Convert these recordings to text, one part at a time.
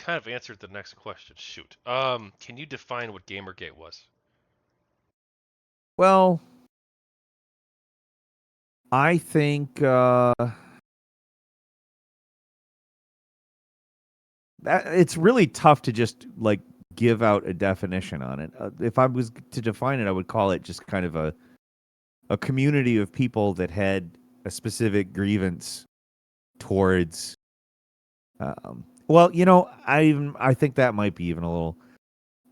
kind of answered the next question. Shoot. Can you define what GamerGate was? Well, I think it's really tough to just like give out a definition on it. If I was to define it, I would call it just kind of a community of people that had a specific grievance towards. Well, I think that might be even a little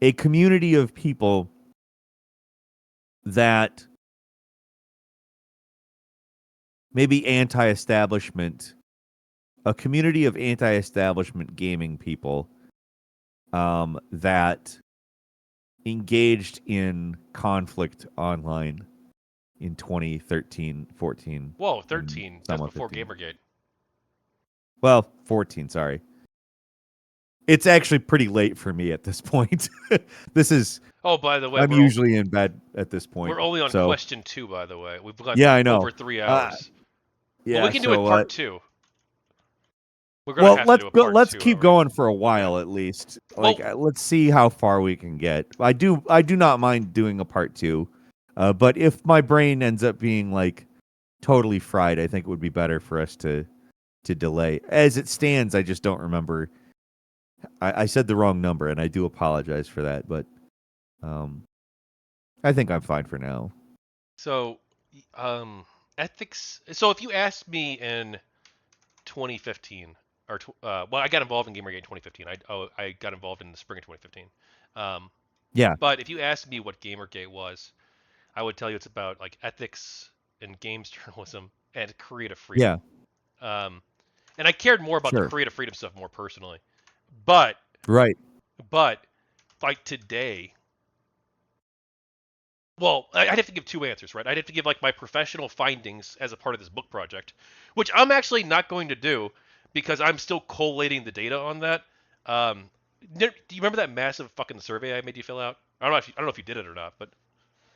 a community of people that maybe anti-establishment, a community of anti-establishment gaming people that engaged in conflict online in 2013, 14. Whoa, 13. That's before 15. GamerGate. Well, 14, sorry. It's actually pretty late for me at this point. This is... Oh, by the way, I'm usually in bed at this point. We're only on question 2, by the way. We've got I know. over 3 hours. Yeah, well, we can do it part 2. We're well, have to do a part let's 2, keep going for a while at least. Like, let's see how far we can get. I do not mind doing a part 2, but if my brain ends up being like totally fried, I think it would be better for us to delay. As it stands, I just don't remember. I said the wrong number, and I do apologize for that. But I think I'm fine for now. So, ethics. So if you asked me in 2015. Well, I got involved in GamerGate in 2015. I got involved in the spring of 2015. Yeah. But if you asked me what GamerGate was, I would tell you it's about like ethics in games journalism and creative freedom. Yeah. And I cared more about the creative freedom stuff more personally. But right. But like today, well, I'd have to give 2 answers, right? I'd have to give like my professional findings as a part of this book project, which I'm actually not going to do because I'm still collating the data on that. Do you remember that massive fucking survey I made you fill out? I don't know if you did it or not, but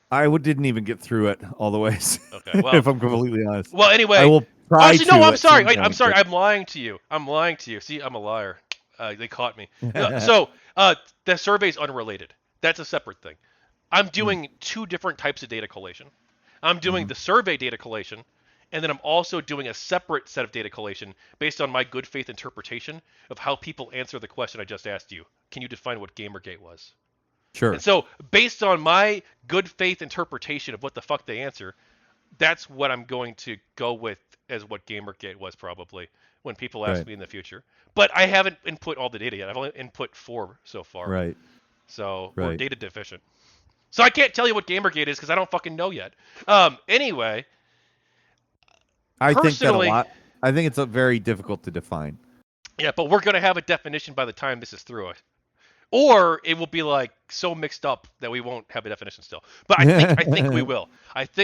I didn't even get through it all the way. Okay, well, if I'm completely honest. Well, anyway, I will try actually, no, I'm sorry. Point, I'm sorry. I'm lying to you. See, I'm a liar. They caught me. So, the survey's unrelated. That's a separate thing. I'm doing 2 different types of data collation. I'm doing the survey data collation, and then I'm also doing a separate set of data collation based on my good faith interpretation of how people answer the question I just asked you. Can you define what GamerGate was? Sure. And so, based on my good faith interpretation of what the fuck they answer, that's what I'm going to go with as what GamerGate was probably when people ask me in the future. But I haven't input all the data yet. I've only input 4 so far. Right. So we're data deficient. So I can't tell you what GamerGate is because I don't fucking know yet. Anyway, I think it's very difficult to define. Yeah, but we're gonna have a definition by the time this is through it. Or it will be like so mixed up that we won't have a definition still. But I think we will.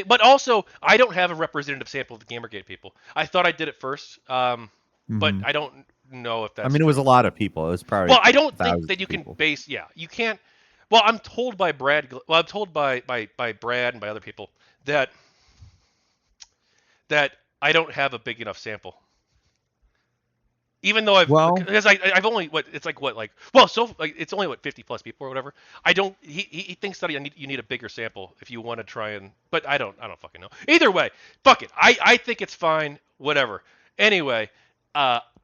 But also I don't have a representative sample of the GamerGate people. I thought I did it first, but I don't know if that's. I mean, it was a lot of people. It was probably. Well, I don't think that you can base. Yeah, you can't. Well, I'm told by Brad. Well, I'm told by Brad and by other people that I don't have a big enough sample. Even though I've only it's only 50 plus people or whatever. I don't. He thinks that you need a bigger sample if you want to try and. But I don't fucking know. Either way, fuck it. I think it's fine. Whatever. Anyway,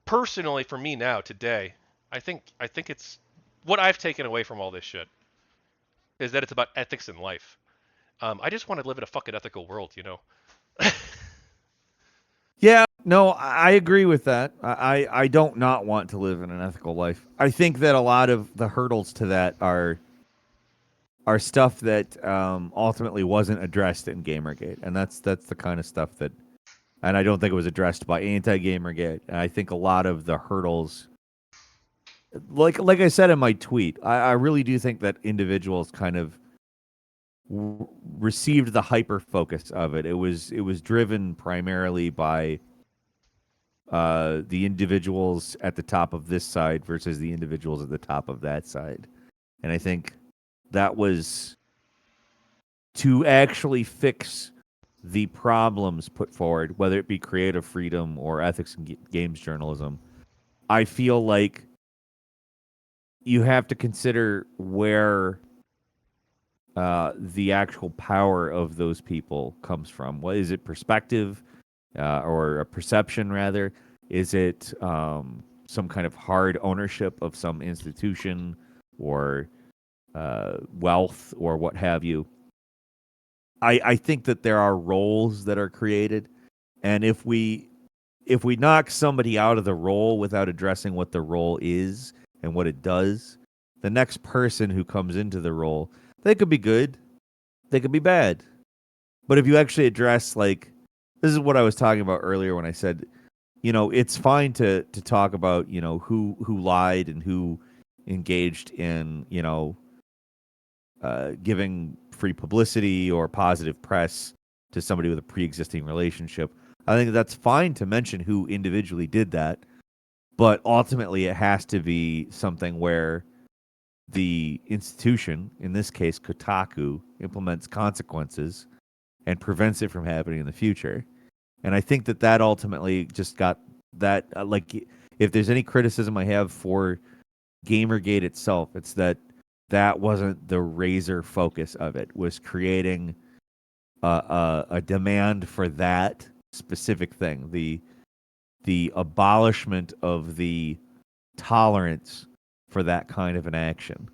personally for me now today, I think it's what I've taken away from all this shit is that it's about ethics in life. I just want to live in a fucking ethical world, you know. Yeah, no, I agree with that. I don't not want to live in an ethical life. I think that a lot of the hurdles to that are stuff that ultimately wasn't addressed in GamerGate, and that's the kind of stuff that, and I don't think it was addressed by anti-GamerGate. And I think a lot of the hurdles, like I said in my tweet, I really do think that individuals kind of received the hyper focus of it. It was driven primarily by the individuals at the top of this side versus the individuals at the top of that side. And I think that was to actually fix the problems put forward, whether it be creative freedom or ethics in games journalism. I feel like you have to consider where the actual power of those people comes from. What is it? Perspective, or a perception rather? Is it some kind of hard ownership of some institution or wealth or what have you? I think that there are roles that are created, and if we knock somebody out of the role without addressing what the role is and what it does, the next person who comes into the role, they could be good, they could be bad. But if you actually address, like, this is what I was talking about earlier when I said, it's fine to talk about, who lied and who engaged in, giving free publicity or positive press to somebody with a pre-existing relationship. I think that's fine to mention who individually did that, but ultimately it has to be something where the institution, in this case Kotaku, implements consequences and prevents it from happening in the future. And I think that ultimately just got that, like, if there's any criticism I have for Gamergate itself, it's that wasn't the razor focus of it, was creating a demand for that specific thing, the abolishment of the tolerance for that kind of an action,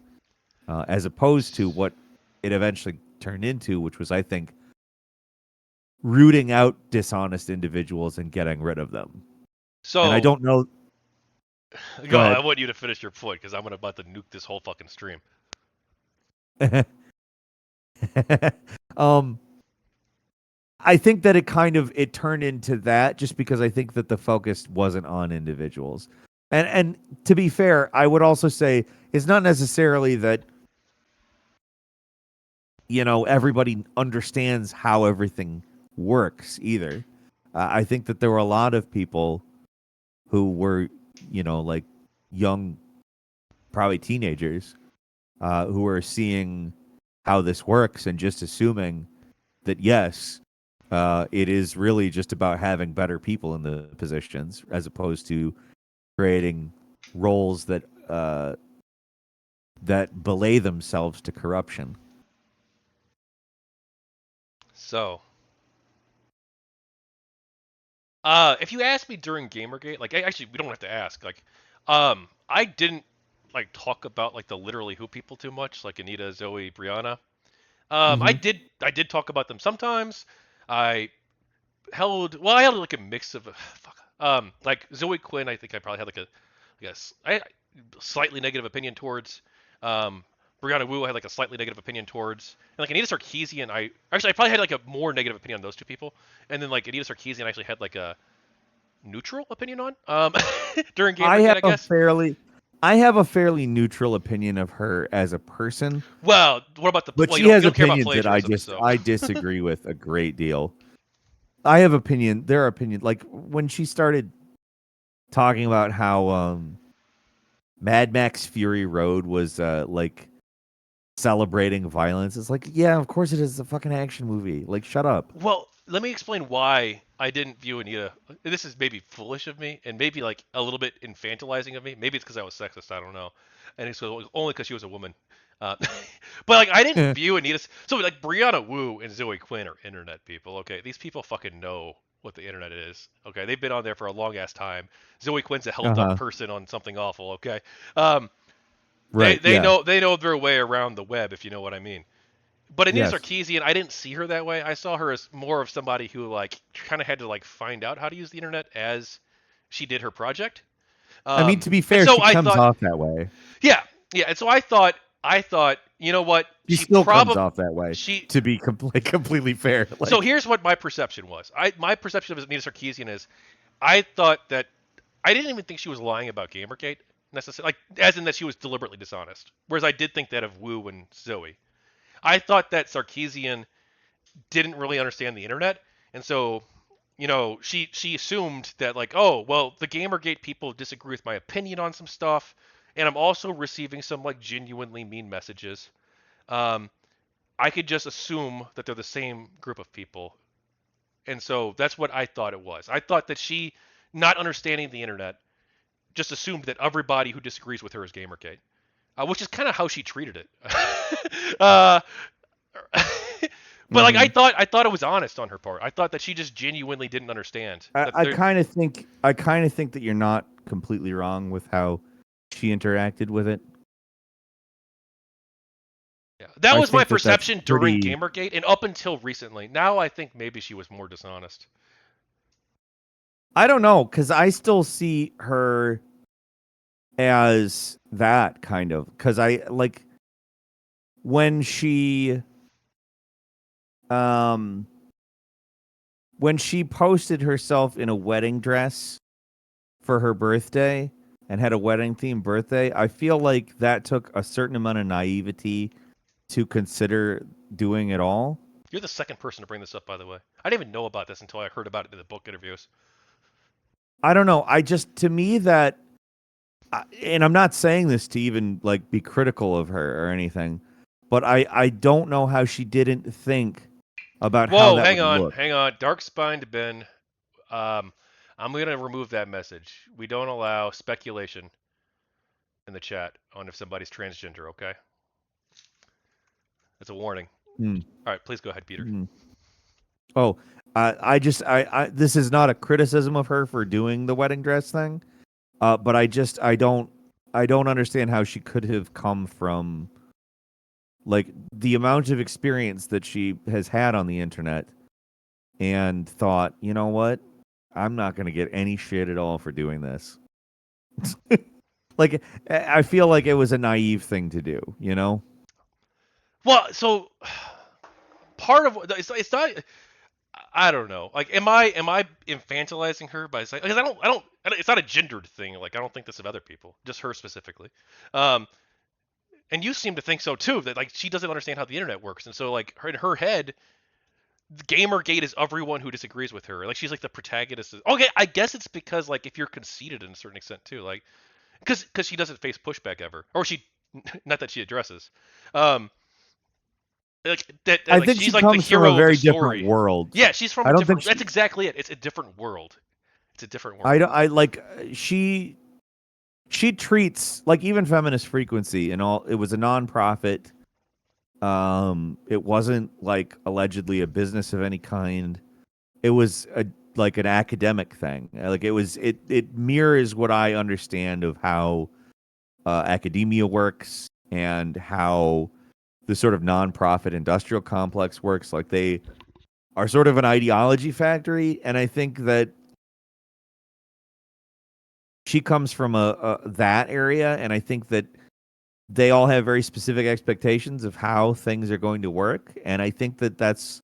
as opposed to what it eventually turned into, which was, I think, rooting out dishonest individuals and getting rid of them. And I So, don't know. Go go. I ahead. want you to finish your point because I'm about to nuke this whole fucking stream. um, I think that it turned into that just because I think that the focus wasn't on individuals. And to be fair, I would also say it's not necessarily that everybody understands how everything works either. I think that there were a lot of people who were, like young, probably teenagers, who were seeing how this works and just assuming that yes, it is really just about having better people in the positions as opposed to creating roles that belay themselves to corruption. So, if you ask me during GamerGate, like, actually, we don't have to ask. Like, I didn't like talk about like the literally who people too much, like Anita, Zoe, Brianna. Mm-hmm. I did talk about them sometimes. I I held like a mix of fuck. Like Zoe Quinn, I think I probably had like a slightly negative opinion towards. Um, Brianna Wu, I had like a slightly negative opinion towards, and like Anita Sarkeesian, I probably had like a more negative opinion on those two people, and then like Anita Sarkeesian, I actually had like a neutral opinion on during I GamerGate, have I a guess. fairly I have a fairly neutral opinion of her as a person, Well, what about the but well? she has You don't care about opinions that I plagiarism, just so I disagree with a great deal. I have opinion. There are opinions like when she started talking about how Mad Max Fury Road was like celebrating violence. It's like, yeah, of course it is a fucking action movie. Like, shut up. well, let me explain why I didn't view Anita. This is maybe foolish of me, and maybe like a little bit infantilizing of me. Maybe it's because I was sexist. I don't know, and it's only because she was a woman. Uh, but like I didn't view Anita. So like Brianna Wu and Zoe Quinn are internet people. Okay, these people fucking know what the internet is. Okay, they've been on there for a long ass time. Zoe Quinn's a held up Uh-huh. person on something awful. Okay, um, Right. Yeah. they know their way around the web, if you know what I mean. But Anita Yes. Sarkeesian, I didn't see her that way. I saw her as more of somebody who like kind of had to like find out how to use the internet as she did her project. I mean, to be And fair, so she I comes thought, off that way. yeah, yeah. And so I thought, you know what? She She still comes probably off that way. she. To be completely fair, So like, here's what my perception was. My perception of Anita Sarkeesian is, I thought that I didn't even think she was lying about GamerGate necessarily, like as in that she was deliberately dishonest. Whereas I did think that of Wu and Zoe. I thought that Sarkeesian didn't really understand the internet, and so she assumed that like, oh well, the GamerGate people disagree with my opinion on some stuff, and I'm also receiving some like genuinely mean messages. Um, I could just assume that they're the same group of people, and so that's what I thought it was. I thought that she, not understanding the internet, just assumed that everybody who disagrees with her is GamerGate. which is kind of how she treated it. uh, but like Hmm. I thought it was honest on her part. I thought that she just genuinely didn't understand I, that I there. kind of think I kind of think that you're not completely wrong with how she interacted with it. Yeah, that I was my think that that's perception during pretty. GamerGate and up until recently. Now I think maybe she was more dishonest. I don't know because I still see her as that kind of because I like when she um when she posted herself in a wedding dress for her birthday and had a wedding themed birthday. I feel like that took a certain amount of naivety to consider doing it all. You're the second person to bring this up, by the way. I didn't even know about this until I heard about it in the book interviews. I don't know. I just to me that and I'm not saying this to even like be critical of her or anything, but I don't know how she didn't think about how Whoa, that would look. hang on. Dark Spine Ben. Um, I'm gonna remove that message. We don't allow speculation in the chat on if somebody's transgender. Okay, that's a warning. Hmm. All right, please go ahead, Peter. Hmm. Oh, I just this is not a criticism of her for doing the wedding dress thing. But I don't understand how she could have come from like the amount of experience that she has had on the internet and thought, you know what, I'm not going to get any shit at all for doing this. Like I feel like it was a naive thing to do, you know? Well, so part of it's not. I don't know. Like, am I infantilizing her by saying because I don't. It's not a gendered thing. Like, I don't think this of other people, just her specifically. Um, and you seem to think so too. That like she doesn't understand how the internet works, and so like her in her head, GamerGate is everyone who disagrees with her. Like she's like the protagonist. Okay, I guess it's because like if you're conceited in a certain extent too, like because she doesn't face pushback ever, or she not that she addresses. Um, I like think she she's like the comes from a hero of the very different story. world. Yeah, she's from I a don't think different. she That's exactly it. It's a different world. It's a different I world. don't I like she treats like even feminist frequency and all it was a nonprofit. It wasn't like allegedly a business of any kind. It was a like an academic thing. Like it mirrors what I understand of how academia works and how the sort of nonprofit industrial complex works. Like they are sort of an ideology factory, and I think that she comes from a that area, and I think that they all have very specific expectations of how things are going to work, and I think that that's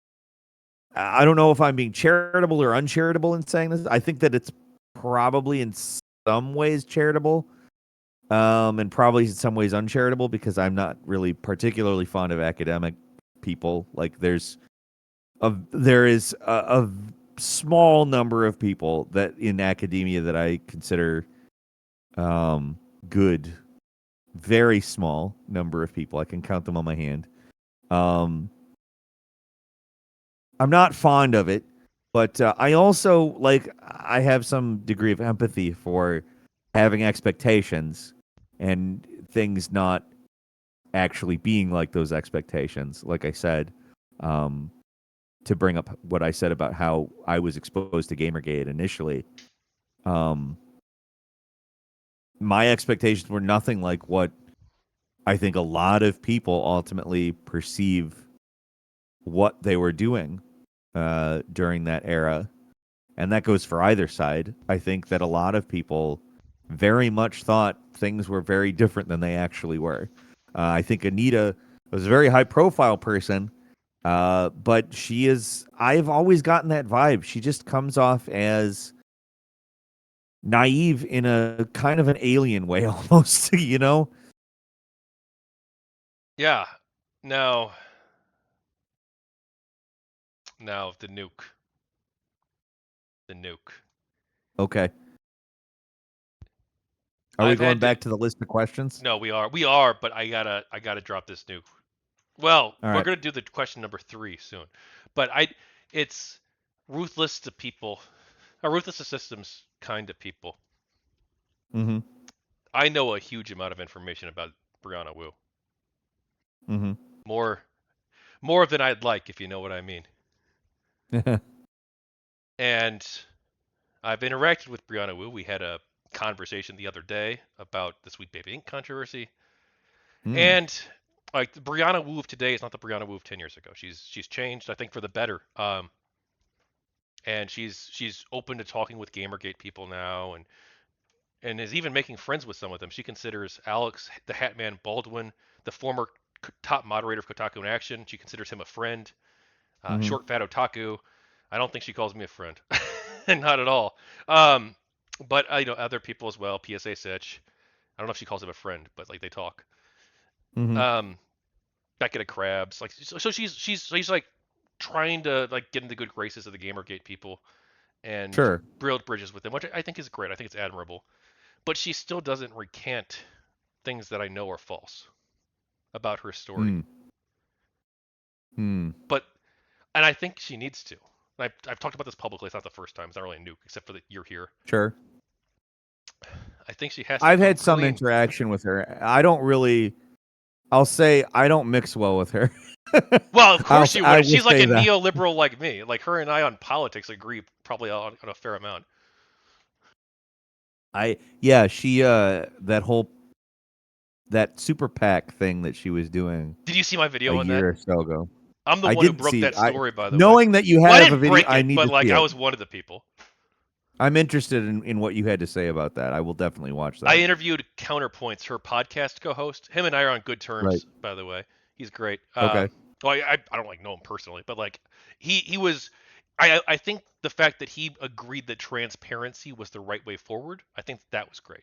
I don't know if I'm being charitable or uncharitable in saying this. I think that it's probably in some ways charitable, and probably in some ways uncharitable because I'm not really particularly fond of academic people. Like there is a small number of people that in academia that I consider good. Very small number of people. I can count them on my hand. Um, I'm not fond of it, but I also like I have some degree of empathy for having expectations and things not actually being like those expectations. Like I said, um, to bring up what I said about how I was exposed to GamerGate initially, um, my expectations were nothing like what I think a lot of people ultimately perceive what they were doing during that era. And that goes for either side. I think that a lot of people very much thought things were very different than they actually were. I think Anita was a very high profile person, but she is, I've always gotten that vibe. She just comes off as naive in a kind of an alien way almost, you know? Yeah. Now, now the nuke. The nuke. Okay. Are we I've going had to. back to the list of questions? No, we are, but I gotta drop this nuke. Well, All we're right. gonna do the question number 3 soon, but it's ruthless to people, or ruthless to systems kind of people. Mm-hmm. I know a huge amount of information about Brianna Wu. Mm-hmm. More than I'd like, if you know what I mean. And I've interacted with Brianna Wu. We had a conversation the other day about the Sweet Baby Inc. controversy. Mm. And like the Brianna Wu of today is not the Brianna Wu of 10 years ago. She's changed, I think, for the better. And she's open to talking with GamerGate people now, and is even making friends with some of them. She considers Alex the Hatman Baldwin, the former top moderator of Kotaku in Action. She considers him a friend. Mm-hmm. Short Fat Otaku. I don't think she calls me a friend, not at all. Um, but other people as well. PSA Sitch. I don't know if she calls him a friend, but like they talk. Mm-hmm. Um, Becca to Krabs. Like so she's like trying to like get into good graces of the GamerGate people and Sure. build bridges with them, which I think is great. I think it's admirable. But she still doesn't recant things that I know are false about her story. Mm. Mm. But and I think she needs to. I've talked about this publicly. It's not the first time. It's not really new, except for that you're here. Sure. I think she has to I've come had some clean. interaction with her. I don't really. I'll say I don't mix well with her. Well, of course you I would. will She's like say a that. neoliberal like me. Like her and I on politics agree probably on a fair amount. She that super PAC thing that she was doing Did you see my a video on that? year or so ago. I'm the I one who didn't broke see that I story, by the way. knowing that you Well, I have a didn't video, break I it, need but to like see I it. was one of the people. I'm interested in what you had to say about that. I will definitely watch I that. interviewed Counterpoints, her podcast co-host. Him and I are on good Right. terms, by the way. He's great. Okay. Well, I don't like know him personally, but like he was. I think the fact that he agreed that transparency was the right way forward. I think that was great,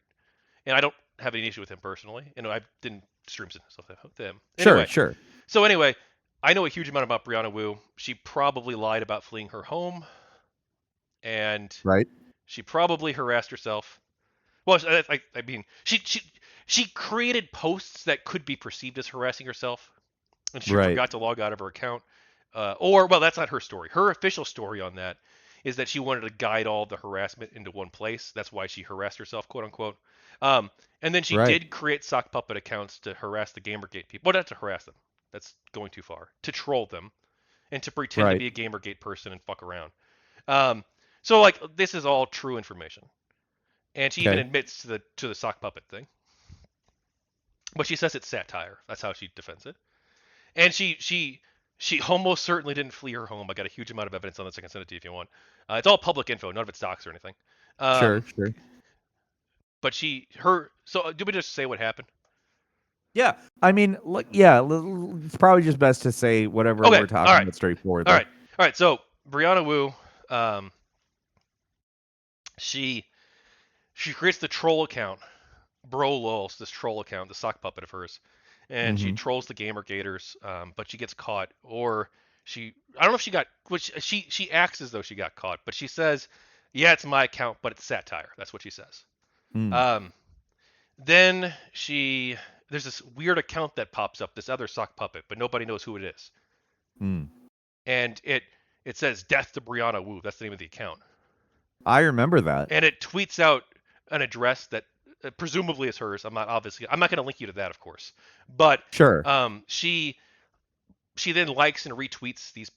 and I don't have any issue with him personally. I didn't stream stuff with him. Sure. Anyway, Sure. so anyway, I know a huge amount about Brianna Wu. She probably lied about fleeing her home, and Right. she probably harassed herself. Well, I mean, she created posts that could be perceived as harassing herself, and she Right. forgot to log out of her account. Or well, that's not her story. Her official story on that is that she wanted to guide all the harassment into one place. That's why she harassed herself, quote unquote. And then she Right. did create sock puppet accounts to harass the GamerGate people. Well, not to harass them. That's going too far. To troll them and to pretend to Right. be a GamerGate person and fuck around. Um, so like this is all true information, and she even Okay. admits to the sock puppet thing. But she says it's satire. That's how she defends it. And she almost certainly didn't flee her home. I got a huge amount of evidence on this. I can send it to you if you want. It's all public info. None of it's docs or anything. Sure. Sure. But So do we just say what happened? Yeah. I mean, look. Yeah. It's probably just best to say whatever Okay. we're All talking right. about straightforwardly. All right. So Brianna Wu, she creates the troll account, Bro Lols, this troll account, the sock puppet of hers, and she Mm-hmm. trolls the GamerGators, but she gets caught, or I don't know if she got, which she acts as though she got caught, but she says, yeah, it's my account, but it's satire. That's what she says. Mm. Um, then there's this weird account that pops up, this other sock puppet, but nobody knows who it is, Mm. and it says death to Brianna Wu. That's the name of the account, I remember that. and it tweets out an address that presumably is hers. I'm not going to link you to that, of course, but Sure. she then likes and retweets these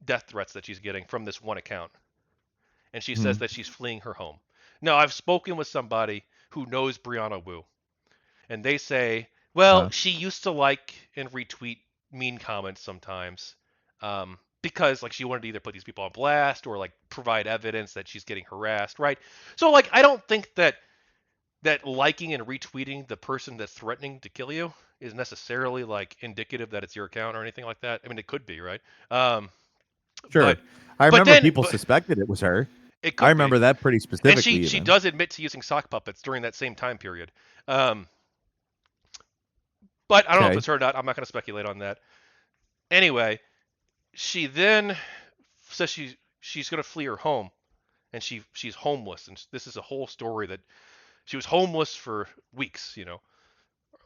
death threats that she's getting from this one account, and she says Mm. that she's fleeing her home. Now, I've spoken with somebody who knows Brianna Wu, and they say, well, she used to like and retweet mean comments sometimes, because like she wanted to either put these people on blast or like provide evidence that she's getting harassed, right? So like I don't think that liking and retweeting the person that's threatening to kill you is necessarily like indicative that it's your account or anything like that. I mean, it could be, right? Sure. But I but remember then people suspected it was her. it I could be. remember that pretty And specifically she even. does admit to using sock puppets during that same time period. Um, but I don't know if Okay. it's her or not. I'm not going to speculate on that. Anyway, she then says she's going to flee her home, and she's homeless. And this is a whole story that she was homeless for weeks,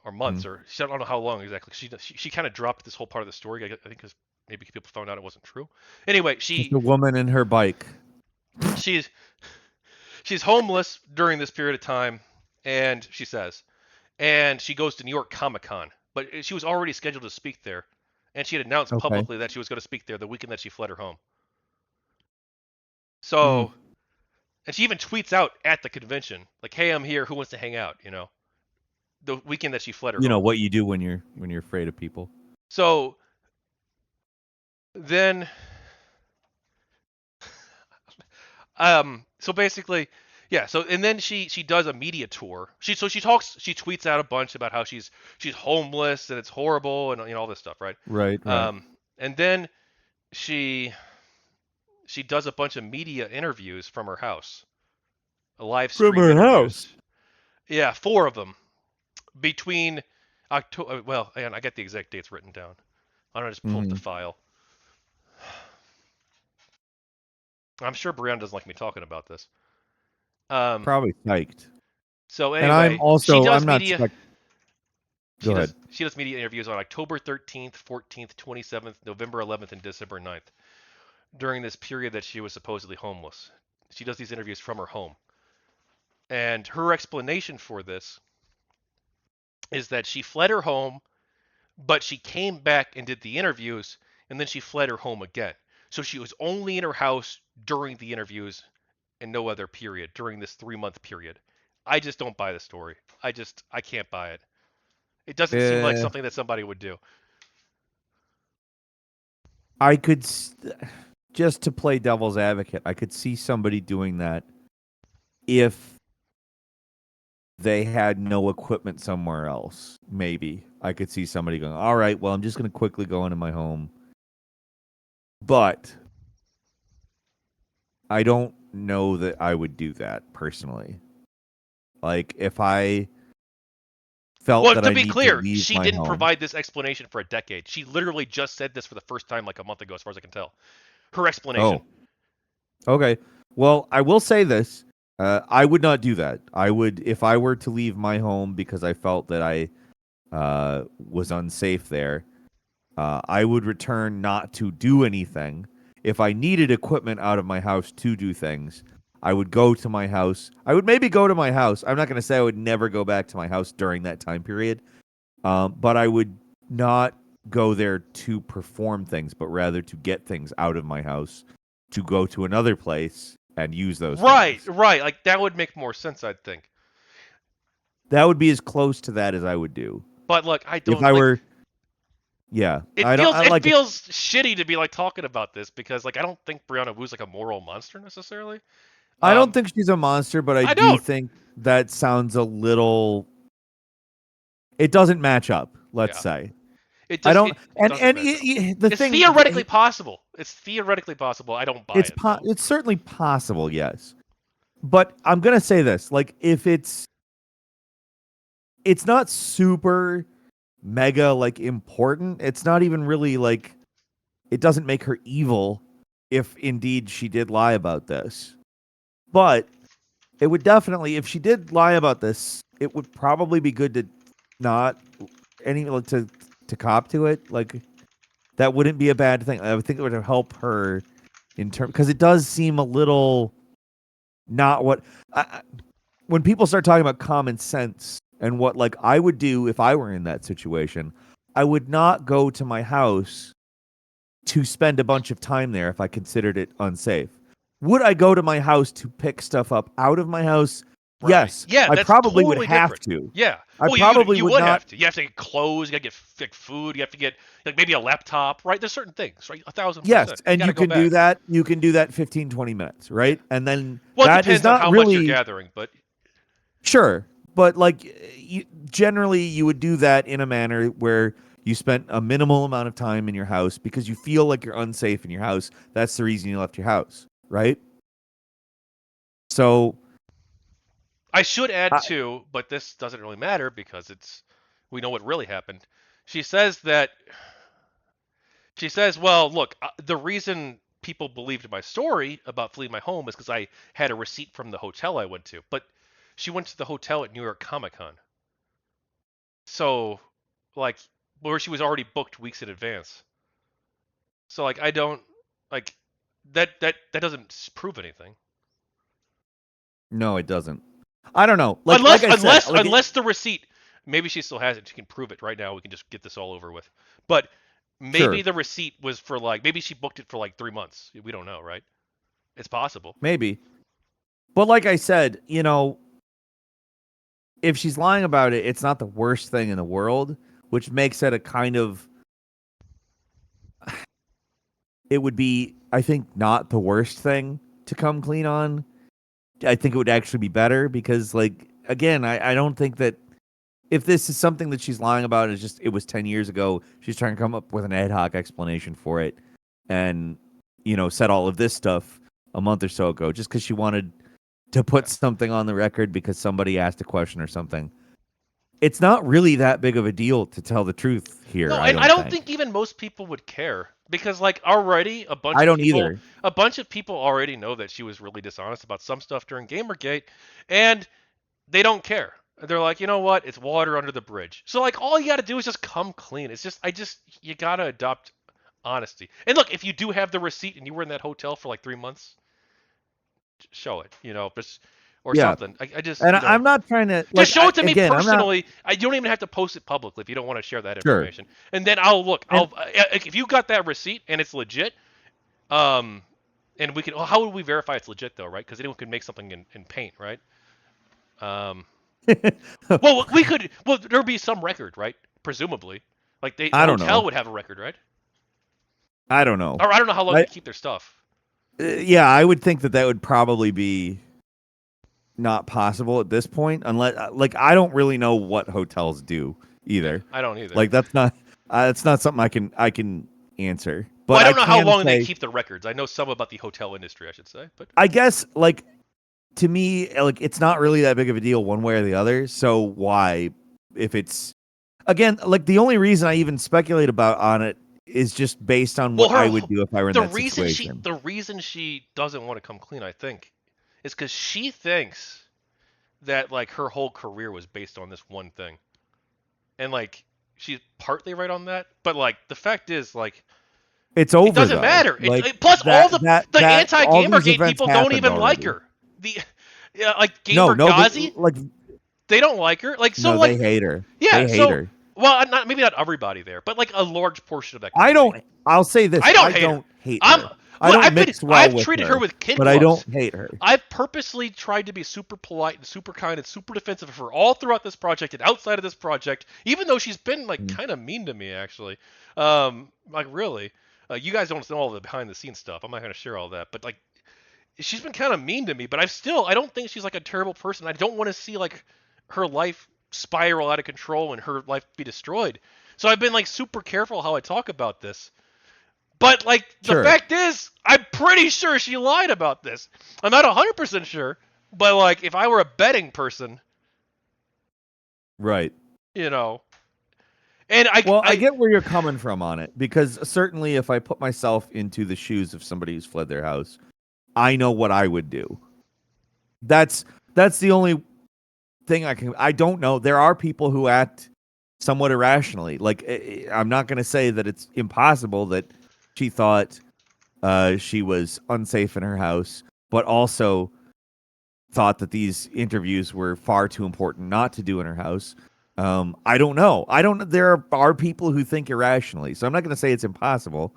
or months, Mm. or I don't know how long exactly. She kind of dropped this whole part of the story. I think because maybe people found out it wasn't true. Anyway, Just a woman and her bike. she's homeless during this period of time, and she says, and she goes to New York Comic Con, but she was already scheduled to speak there, and she had announced Okay. publicly that she was going to speak there the weekend that she fled her home. Hmm. So, and she even tweets out at the convention, like, "Hey, I'm here. Who wants to hang out?" The weekend that she fled her You know home. what you do when you're afraid of people. So then, so basically, yeah. So and then she does a media tour. She tweets out a bunch about how she's homeless and it's horrible and all this stuff, right? Right. Right. And then she she does a bunch of media interviews from her house, live From stream her house. interviews. Yeah, 4 of them between October. Well, and I got the exact dates written down. I don't know, just pull up the Hmm. file. I'm sure Brianna doesn't like me talking about this. Um, Probably psyched. so And I'm anyway, also I'm not psyched. Go ahead. she does media interviews on October 13th, 14th, 27th, November 11th, and December 9th during this period that she was supposedly homeless. She does these interviews from her home. And her explanation for this is that she fled her home, but she came back and did the interviews, and then she fled her home again. So she was only in her house during the interviews and no other period during this 3 month period. I just don't buy the story. I can't buy it. It doesn't seem like Uh, something that somebody would do. I could just to play devil's advocate. I could see somebody doing that if they had no equipment somewhere else. Maybe I could see somebody going, "All right, well, I'm just going to quickly go into my home." But I don't know that I would do that personally. Like if I felt Well, that to I be need to clear, leave she my didn't home. provide this explanation for a decade. She literally just said this for the first time like a month ago, as far as I can tell. Her explanation. Oh, okay. Well, I will say this. I would not do that. I would, if I were to leave my home because I felt that I was unsafe there, I would return not to do anything. If I needed equipment out of my house to do things, I would go to my house. I would maybe go to my house. I'm not going to say I would never go back to my house during that time period, but I would not go there to perform things, but rather to get things out of my house, to go to another place and use those Right, things. right. Like that would make more sense, I'd think. That would be as close to that as I would do. But look, I If don't I like. were, yeah, It I don't, feels I it like, feels shitty to be like talking about this because like I don't think Brianna Wu's like a moral monster necessarily. I don't Um, think she's a monster, but I I do don't. think that sounds a little, it doesn't match up, let's Yeah, say. it I does. don't, It and, doesn't and match up. the It's thing, theoretically possible. It's theoretically possible. I don't buy it though. it's certainly possible, yes. But I'm going to say this, like, if it's not super mega like important. It's not even really like it doesn't make her evil if indeed she did lie about this. But it would definitely, if she did lie about this, it would probably be good to not any like, to cop to it. Like that wouldn't be a bad thing. I would think it would help her in term because it does seem a little not what when people start talking about common sense and what like I would do if I were in that situation, I would not go to my house to spend a bunch of time there if I considered it unsafe. Would I go to my house to pick stuff up out of my house? Right. Yes, Yeah, I that's probably would totally have different. to. Yeah. I Well, probably you would would not. have to. You have to get clothes. You got to get like food. You have to get like maybe a laptop. Right. There's certain things. Right. 1,000%. Yes, You and got to you go can do back. that. You can do that 15, 20 minutes, Yeah. right? And then Well, it that is depends on not how much you're really gathering, but sure, but like generally you would do that in a manner where you spent a minimal amount of time in your house because you feel like you're unsafe in your house. That's the reason you left your house, right? So, I should add I, too, but this doesn't really matter because we know what really happened. She says that she says, "Well, look, the reason people believed my story about fleeing my home is because I had a receipt from the hotel I went to." But she went to the hotel at New York Comic Con, so like where she was already booked weeks in advance. So like I don't like that doesn't prove anything. no, it doesn't. I don't know. Like Unless I said, like unless the receipt Maybe she still has it. She can prove it right now. We can just get this all over with. But maybe Sure, the receipt was for like maybe she booked it for like 3 months. We don't know, right? It's possible. maybe. But like I said, if she's lying about it, it's not the worst thing in the world, which makes it a kind of it would be, I think, not the worst thing to come clean on. I think it would actually be better because, like, again, I don't think that if this is something that she's lying about, it's just it was 10 years ago, she's trying to come up with an ad hoc explanation for it and, said all of this stuff a month or so ago just because she wanted to put something on the record because somebody asked a question or something. It's not really that big of a deal to tell the truth here, No, I and I don't don't think. think even most people would care because like already I don't either. a bunch of people already know that she was really dishonest about some stuff during Gamergate, and they don't care. They're like, you know what? It's water under the bridge. So like, all you got to do is just come clean. It's just, you gotta adopt honesty. And look, if you do have the receipt and you were in that hotel for like 3 months, show it. Just or Yeah. something. I just, And I'm not trying to, just like, show it to me again, I'm not, personally. You don't even have to post it publicly if you don't want to share that sure. information. And then I'll look. And If you got that receipt and it's legit, um, and we can. Well, how would we verify it's legit though, right? Because anyone could make something in Paint, right? Um, well, we could. Well, there'd be some record, right? Presumably, like the I don't hotel know. would have a record, right? I don't know. Or I don't know how long they keep their stuff. Yeah, I would think that would probably be not possible at this point, unless, like, I don't really know what hotels do Yeah, either. I don't either. Like, that's not something I can answer. Well, But I I don't know how can long they say, keep the records. I know some about the hotel industry, I should say, but I guess, like, to me, like, it's not really that big of a deal one way or the other. So why, if it's again, like, the only reason I even speculate about on it is just based on well, what I would do if I were in the that reason she situation. the reason she doesn't want to come clean, I think, is because she thinks that like her whole career was based on this one thing, and like she's partly right on that, but like the fact is like It's it over doesn't though. matter. Like, Plus all the all these anti-GamerGate events people don't happened even like already. her. The yeah, like No, Gamer no, Gazi, like, they don't like her. Like so no, they like hate her. yeah, They hate so her. well not maybe not everybody there, but like a large portion of that I community. don't. I'll say this: I don't I hate her. don't hate I'm her. I look, don't mix well I've with treated her her, with kid but I gloves. don't hate her. I've purposely tried to be super polite and super kind and super defensive of her all throughout this project and outside of this project, even though she's been like Mm. kind of mean to me actually. Like really, you guys don't know all the behind the scenes stuff. I'm not gonna share all that, but like she's been kind of mean to me. But I don't think she's like a terrible person. I don't want to see like her life spiral out of control and her life be destroyed. So I've been like super careful how I talk about this. But like the Sure, fact is, I'm pretty sure she lied about this. I'm not 100% sure, but like if I were a betting person, right. you know, and Well, I get where you're coming from on it because certainly, if I put myself into the shoes of somebody who's fled their house, I know what I would do. That's that's the only thing I can. I don't know. There are people who act somewhat irrationally. Like, I'm not going to say that it's impossible that she thought she was unsafe in her house, but also thought that these interviews were far too important not to do in her house. I don't know. I don't. There are people who think irrationally, so I'm not going to say it's impossible.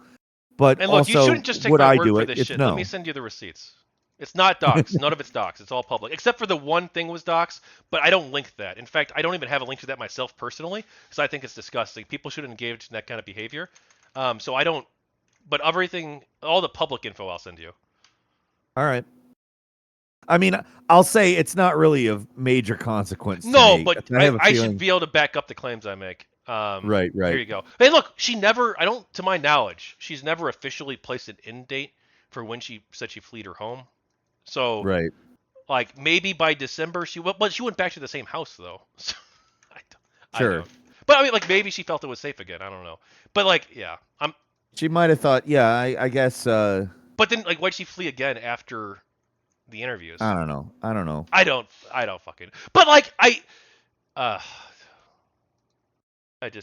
But and look, you also, shouldn't just take would my I word do for it? this It's shit. Let me no. send you the receipts. It's not docs. None of it's docs. It's all public, except for the one thing was docs. But I don't link that. In fact, I don't even have a link to that myself personally, because I think it's disgusting. People shouldn't engage in that kind of behavior. So I don't. But everything, all the public info, I'll send you. All right. I mean, I'll say it's not really of major consequence to No, me. but I have a I should feeling. be able to back up the claims I make. Right, Here right, you go. Hey, look, she never, I don't, to my knowledge, she's never officially placed an end date for when she said she fled her home. So, right. like, maybe by December she went, but she went back to the same house though. So, I don't, I Sure. don't. But I mean, like, maybe she felt it was safe again. I don't know. But like, yeah, She might have thought, yeah, I guess. But then, like, why'd she flee again after the interviews? I don't know. I don't know. I don't fucking. But like, uh,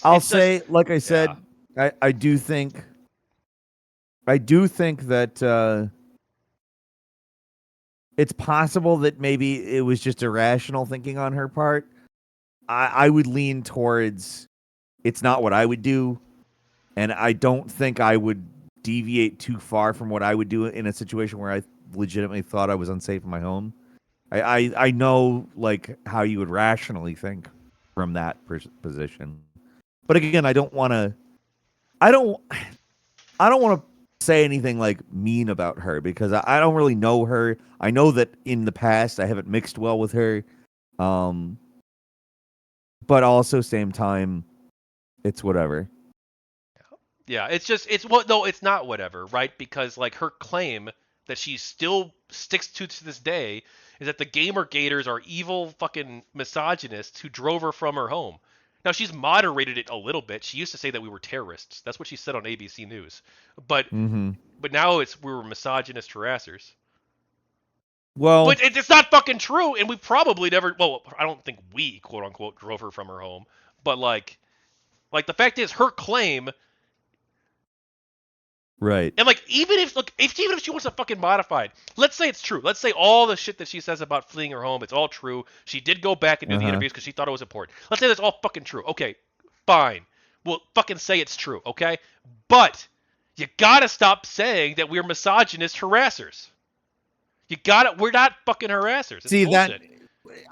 I'll it's just, say, like I yeah. said, I do think, that it's possible that maybe it was just irrational thinking on her part. I would lean towards it's not what I would do, and I don't think I would deviate too far from what I would do in a situation where I legitimately thought I was unsafe in my home. I know like how you would rationally think from that position, but again, I don't want to. I don't. I don't want to say anything like mean about her because I don't really know her. I know that in the past I haven't mixed well with her, um, but also same time, it's whatever. Yeah, it's what no, it's not whatever, right? Because like her claim that she still sticks to this day is that the gamer gators are evil fucking misogynists who drove her from her home. Now she's moderated it a little bit. She used to say that we were terrorists. That's what she said on ABC News. But Mm-hmm. but now we were misogynist harassers. Well, But it's not fucking true, and we probably never. Well, I don't think we quote unquote drove her from her home. But like the fact is, her claim. right. And like even if look if even if she wants to fucking modify it, let's say it's true. Let's say all the shit that she says about fleeing her home, it's all true. She did go back and do the Uh-huh. interviews because she thought it was important. Let's say that's all fucking true. Okay, fine. We'll fucking say it's true, okay? But you gotta stop saying that we're misogynist harassers. You gotta we're not fucking harassers. It's See that bullshit.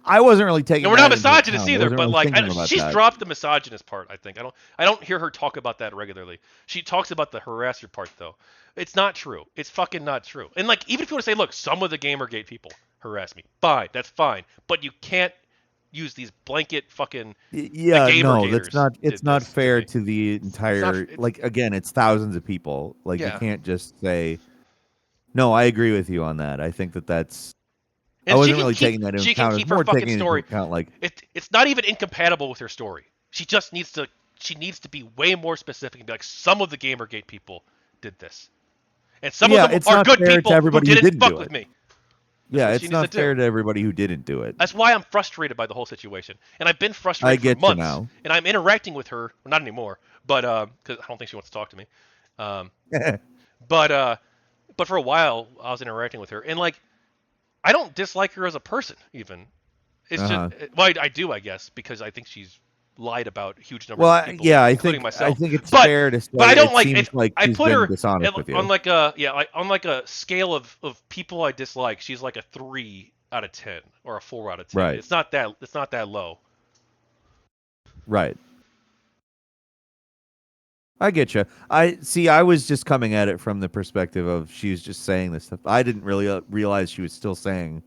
I wasn't really And taking we're not that into misogynists account. I either, wasn't but really like thinking about she's that. dropped the misogynist part. I think I don't hear her talk about that regularly. She talks about the harasser part though. It's not true. It's fucking not true. And like even if you want to say, look, some of the GamerGate people harass me, fine, that's fine. But you can't use these blanket fucking the Yeah, no, that's GamerGators not. It's did not this to fair me. to the It's not. entire. It's Like again, it's thousands of people. Like you yeah. can't just say. No, I agree with you on that. I think that that's. I And wasn't really taking that into she can account. I was keep her more fucking taking it into story. account like, It's not even incompatible with her story. She needs to be way more specific and be like some of the GamerGate people did this. And some of yeah, them it's are not good fair to people who everybody who didn't didn't do fuck with it. me. That's Yeah, what she it's needs to not do. fair to everybody who didn't do it. That's why I'm frustrated by the whole situation. And I've been I frustrated for get you months. now. And I'm interacting with her, well, not anymore, but because I don't think she wants to talk to me. Um, but but for a while I was interacting with her, and like I don't dislike her as a person even. It's just Uh-huh. well, I do, I guess, because I think she's lied about huge numbers Well, of people, yeah, including I myself. think it's But fair to but I say don't it like seems if like I she's put been her dishonest with on you. like a yeah like on like a scale of people I dislike. She's like a 3 out of 10 or a 4 out of 10. Right. It's not that low. Right. I get you. I see. I was just coming at it from the perspective of she was just saying this stuff. I didn't really realize she was still saying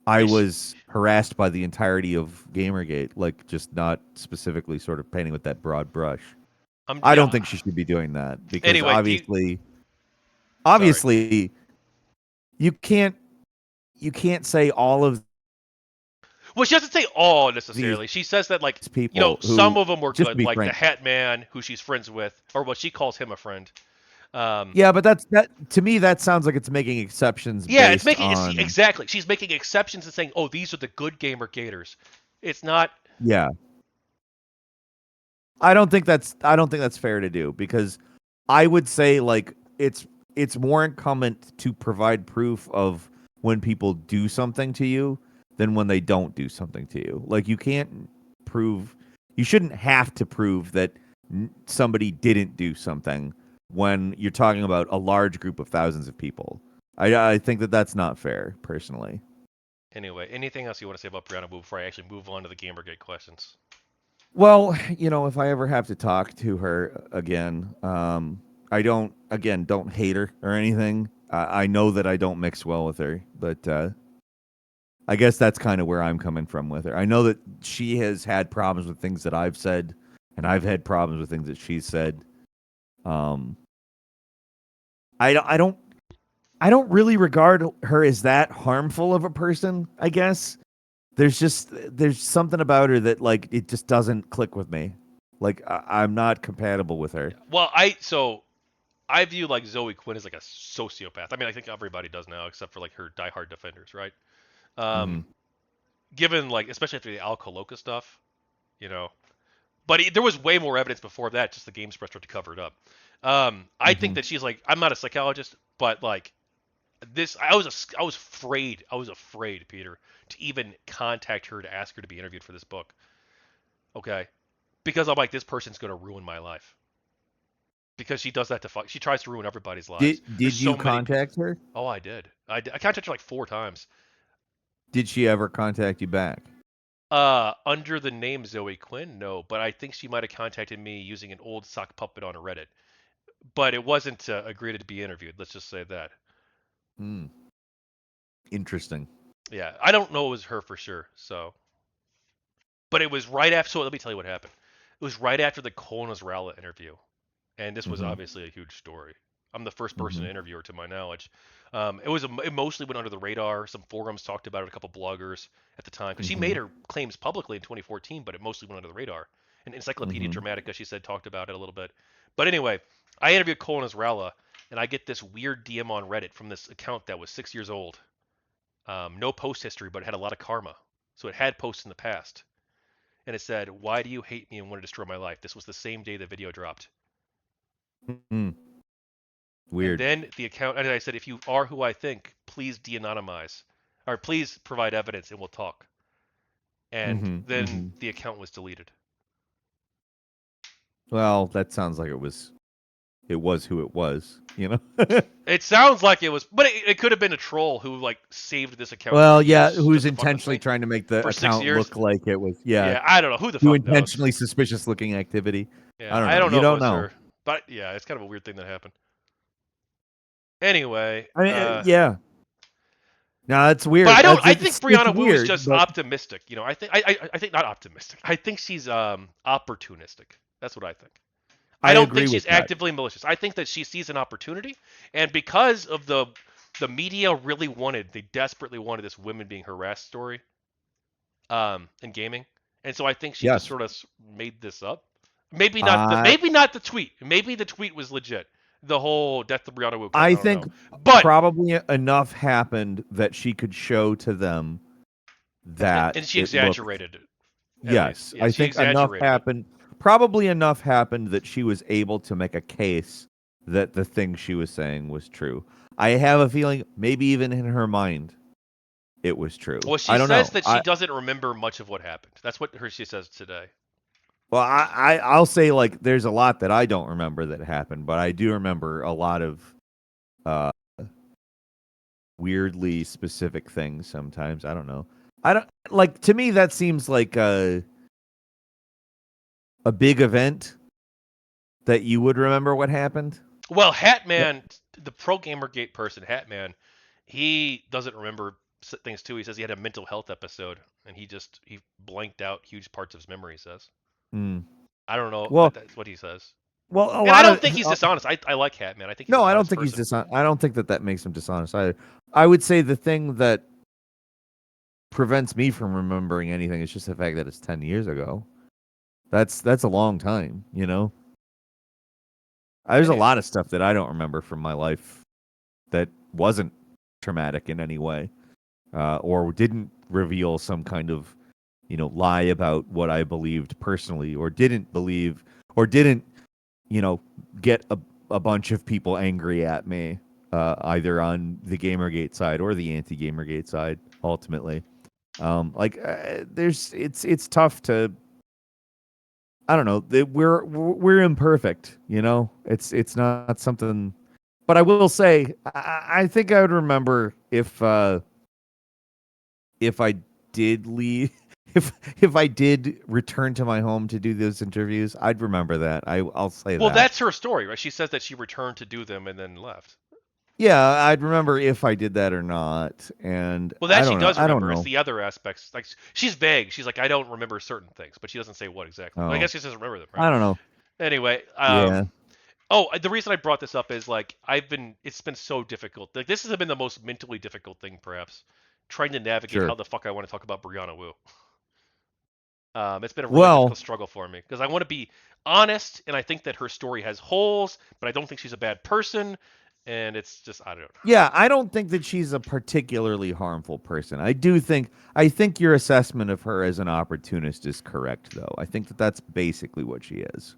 I It's, was harassed by the entirety of Gamergate, like just not specifically sort of painting with that broad brush. I don't yeah. think she should be doing that because Anyway, do you? Sorry. obviously, you can't say all of Well, she doesn't say all these necessarily. She says that like people some who, of them were just to good, be like the frank, Hat Man, who she's friends with, or what she calls him a friend. Um, yeah, but that to me that sounds like it's making exceptions Yeah, it's based making it's on exactly. She's making exceptions and saying, "Oh, these are the good gamer gators." It's not. yeah. I don't think that's fair to do because I would say like it's more incumbent to provide proof of when people do something to you than when they don't do something to you. Like you can't prove you shouldn't have to prove that somebody didn't do something when you're talking about a large group of thousands of people. I think that that's not fair personally. Anyway, anything else you want to say about Brianna Wu before I actually move on to the Gamergate questions? Well, if I ever have to talk to her again, I don't hate her or anything. I know that I don't mix well with her, but I guess that's kind of where I'm coming from with her. I know that she has had problems with things that I've said, and I've had problems with things that she's said. Um, I don't, I don't really regard her as that harmful of a person. I guess there's something about her that like it just doesn't click with me. Like I'm not compatible with her. Yeah. Well, I view like Zoe Quinn as like a sociopath. I mean, I think everybody does now, except for like her diehard defenders, right? Hmm. Um, given like especially after the Al Coloca stuff, you know. But there was way more evidence before that. Just the games press tried to cover it up. I think Hmm. that she's like I'm not a psychologist, but like this I was afraid Peter to even contact her to ask her to be interviewed for this book Okay, because I'm like, this person's gonna ruin my life because she does that to fuck. She tries to ruin everybody's lives. There's Did so you many contact people. her? Oh, I did. I contacted her like 4 times. Did she ever contact you back? Under the name Zoe Quinn, no, but I think she might have contacted me using an old sock puppet on a Reddit. But it wasn't to agree to be interviewed. Let's just say that. Hmm. Interesting. Yeah, I don't know it was her for sure. So, but it was right after. So let me tell you what happened. It was right after the Cole Nasrallah interview, and this was Mm-hmm. obviously a huge story. I'm the first person Mm-hmm. to interview her, to my knowledge. It mostly went under the radar. Some forums talked about it, a couple bloggers at the time, because she Mm-hmm. made her claims publicly in 2014, but it mostly went under the radar. And Encyclopedia Mm-hmm. Dramatica, she said, talked about it a little bit. But anyway, I interviewed Cole Nasrallah, and I get this weird DM on Reddit from this account that was 6 years old. No post history, but it had a lot of karma. So it had posts in the past. And it said, "Why do you hate me and want to destroy my life?" This was the same day the video dropped. Mm-hmm. And Weird. then the account, and I said, "If you are who I think, please de-anonymize, or please provide evidence, and we'll talk." And Mm-hmm. then Mm-hmm. the account was deleted. Well, that sounds like it was who it was, you know? It sounds like it was, but it could have been a troll who like saved this account for Well, yeah, years who's just to fuck with intentionally me trying to make the for six account years. look like it was, yeah, Yeah, I don't know who the do fuck knows. intentionally suspicious looking activity. Yeah, I don't I know. don't You know if it don't was know. her, but yeah, it's kind of a weird thing that happened. Anyway, I mean, yeah. No, that's but weird. I don't. I think It's Brianna Wu is weird, just but optimistic. You know, I think not optimistic. I think she's opportunistic. That's what I think. I I don't agree think with she's that. actively malicious. I think that she sees an opportunity, and because of the media really wanted, they desperately wanted this women being harassed story, in gaming, and so I think she just Yes. sort of made this up. I Maybe not the tweet. Maybe the tweet was legit. The whole death of Brianna Wu account. I I don't think know, but probably enough happened that she could show to them that and she it looked. exaggerated it at least. Yes, Yeah, I she think enough exaggerated it. happened. Probably enough happened that she was able to make a case that the thing she was saying was true. I have a feeling maybe even in her mind it was true. Well, I she don't says know. that she doesn't remember much of what happened. That's what she says today. I'll say like there's a lot that I don't remember that happened, but I do remember a lot of uh weirdly specific things sometimes. I don't know. I don't like to me that seems like a big event that you would remember what happened. Well, Yeah. Hatman, the pro GamerGate person, Hatman, he doesn't remember things too. He says he had a mental health episode and he blanked out huge parts of his memory. He says, Mm. I don't know, but Well, that's what he says. a And I lot don't of think he's dishonest. I like Hatman. I think he's no, an I don't honest think he's person. dishonest. I don't think that makes him dishonest either. I would say the thing that prevents me from remembering anything is just the fact that it's 10 years ago. That's a long time, you know. There's a It lot is. of stuff that I don't remember from my life that wasn't traumatic in any way, or didn't reveal some kind of, lie about what I believed personally, or didn't believe, or didn't, you know, get a bunch of people angry at me, either on the GamerGate side or the anti-GamerGate side. Ultimately, it's tough to. I don't know. We're imperfect, you know. It's not something. But I will say, I think I would remember if I did leave, if I did return to my home to do those interviews, I'd remember that. I'll say Well, that. that's her story, right? She says that she returned to do them and then left. Yeah, I'd remember if I did that or not. And Well, I that she don't know. does I don't remember. It's know. the other aspects. Like she's vague. She's like, I don't remember certain things, but she doesn't say what exactly. But I Oh, guess she doesn't remember them, right? I don't know. Anyway, Yeah, oh, the reason I brought this up is like it's been so difficult. Like this has been the most mentally difficult thing, perhaps, trying to navigate sure. how the fuck I want to talk about Brianna Wu. It's been a really difficult Well, struggle for me because I want to be honest, and I think that her story has holes, but I don't think she's a bad person, and it's just I don't know. yeah, I don't think that she's a particularly harmful person. I think your assessment of her as an opportunist is correct, though. I think that that's basically what she is.